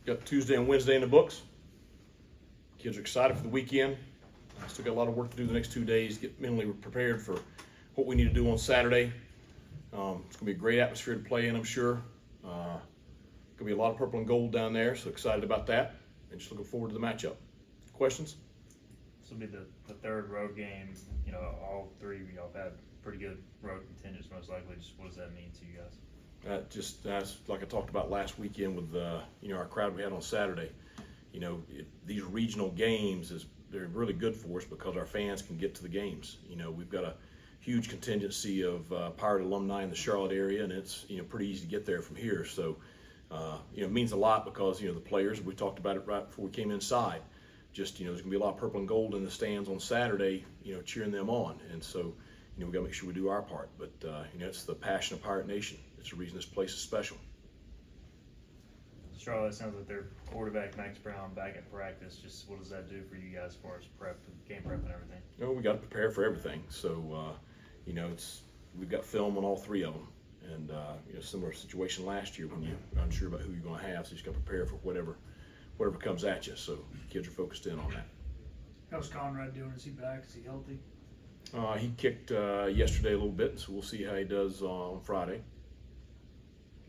got Tuesday and Wednesday in the books. Kids are excited for the weekend. Still got a lot of work to do the next 2 days, get mentally prepared for what we need to do on Saturday. It's going to be a great atmosphere to play in, I'm sure. Going to be a lot of purple and gold down there, so excited about that. And just looking forward to the matchup. Questions? This will be the third road game. You know, all three of y'all have had pretty good road contingents, most likely. Just what does that mean to you guys? That's like I talked about last weekend with our crowd we had on Saturday. These regional games they're really good for us because our fans can get to the games. We've got a huge contingency of Pirate alumni in the Charlotte area, and it's pretty easy to get there from here. So it means a lot because the players, we talked about it right before we came inside. Just there's gonna be a lot of purple and gold in the stands on Saturday, cheering them on, and so we got to make sure we do our part. But it's the passion of Pirate Nation. It's the reason this place is special. Charlotte, sounds like their quarterback Max Brown back at practice. Just what does that do for you guys as far as game prep and everything? We got to prepare for everything. So we've got film on all three of them, and similar situation last year when you're unsure about who you're going to have, so you just got to prepare for whatever comes at you. So kids are focused in on that. How's Conrad doing? Is he back? Is he healthy? He kicked yesterday a little bit, so we'll see how he does on Friday.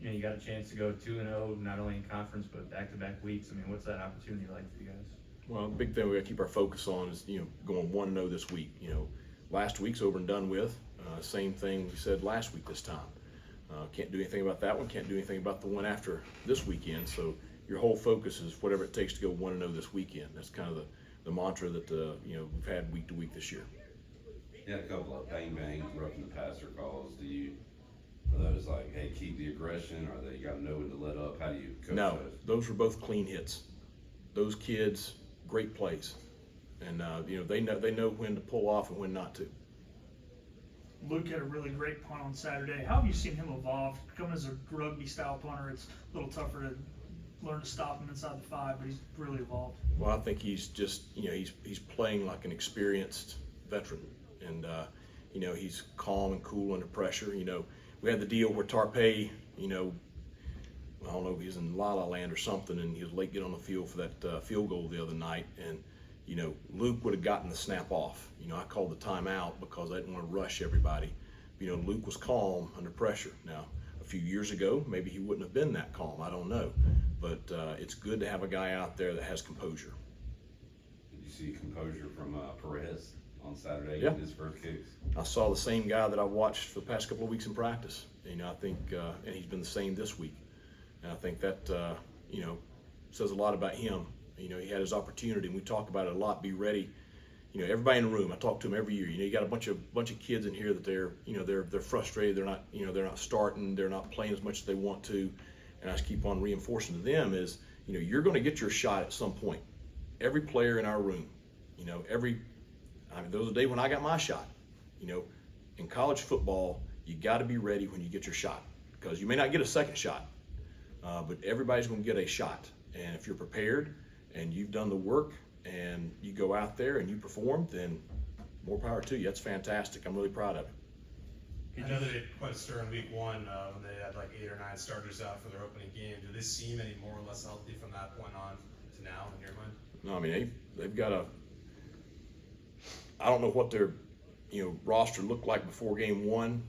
You got a chance to go 2-0, not only in conference but back-to-back weeks. I mean, what's that opportunity like for you guys? Well, the big thing we got to keep our focus on is going 1-0 this week. Last week's over and done with. Same thing we said last week this time. Can't do anything about that one. Can't do anything about the one after this weekend. So your whole focus is whatever it takes to go 1-0 this weekend. That's kind of the mantra that we've had week to week this year. You had a couple of bang roughing the passer calls. Are those like, hey, keep the aggression, or they got to know when to let up? How do you coach No, those were both clean hits. Those kids, great plays, and they know when to pull off and when not to. Luke had a really great punt on Saturday. How have you seen him evolve? Coming as a rugby-style punter, it's a little tougher to learn to stop him inside the 5, but he's really evolved. Well, I think he's just he's playing like an experienced veteran, and he's calm and cool under pressure. We had the deal where Tarpey, I don't know if he was in La La Land or something, and he was late getting on the field for that field goal the other night, and Luke would have gotten the snap off. I called the timeout because I didn't want to rush everybody. Luke was calm under pressure. Now, a few years ago, maybe he wouldn't have been that calm. I don't know, but it's good to have a guy out there that has composure. Did you see composure from Perez on Saturday Yeah. in his first kicks? I saw the same guy that I've watched for the past couple of weeks in practice. I think, and he's been the same this week. And I think that, says a lot about him. He had his opportunity, and we talk about it a lot. Be ready. Everybody in the room. I talk to him every year. You got a bunch of kids in here that they're frustrated. They're not starting. They're not playing as much as they want to. And I just keep on reinforcing to them is, you're going to get your shot at some point. Every player in our room, there was a day when I got my shot. In college football, you got to be ready when you get your shot, because you may not get a second shot, but everybody's going to get a shot. And if you're prepared and you've done the work and you go out there and you perform, then more power to you. That's fantastic. I'm really proud of it. I know that it quite a stir in week 1 when they had like 8 or 9 starters out for their opening game. Do they seem any more or less healthy from that point on to now in your mind? No, I mean they've got I don't know what their roster looked like before game 1,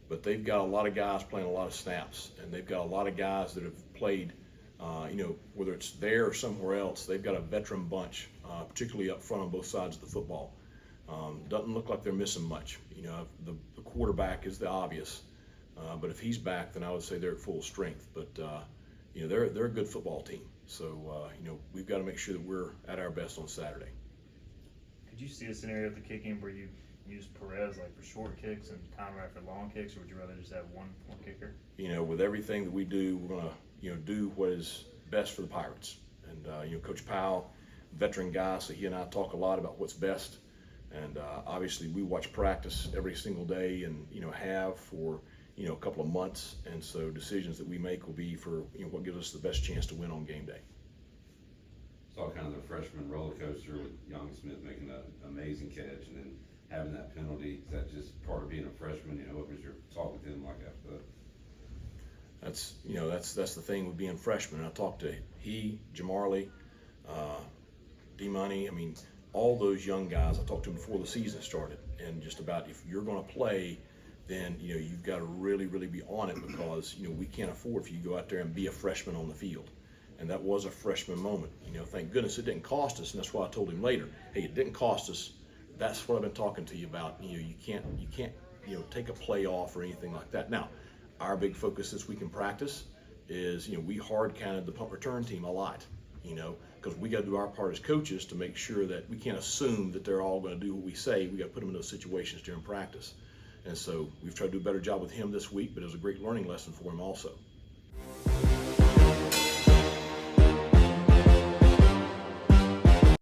but they've got a lot of guys playing a lot of snaps, and they've got a lot of guys that have played, whether it's there or somewhere else. They've got a veteran bunch, particularly up front on both sides of the football. Doesn't look like they're missing much. The quarterback is the obvious, but if he's back, then I would say they're at full strength. But they're a good football team. So we've got to make sure that we're at our best on Saturday. Could you see a scenario of the kicking where you use Perez like for short kicks and Conrad for long kicks, or would you rather just have one kicker? With everything that we do, we're gonna do what is best for the Pirates. And Coach Powell, veteran guy, so he and I talk a lot about what's best. And obviously we watch practice every single day, and have for a couple of months. And so decisions that we make will be for what gives us the best chance to win on game day. Saw kind of the freshman roller coaster with Young Smith making an amazing catch and then having that penalty. Is that just part of being a freshman? What was your talk with him like after that's the thing with being freshmen. And I talked to Jamarli, D-Money, I mean, all those young guys, I talked to them before the season started, and just about if you're gonna play, then, you've gotta really, really be on it, because, we can't afford for you to go out there and be a freshman on the field. And that was a freshman moment. Thank goodness it didn't cost us, and that's why I told him later, hey, it didn't cost us. That's what I've been talking to you about. You can't, take a play off or anything like that. Now, our big focus this week in practice is, we hard counted the punt return team a lot, because we got to do our part as coaches to make sure that we can't assume that they're all going to do what we say. We got to put them in those situations during practice. And so we've tried to do a better job with him this week, but it was a great learning lesson for him also.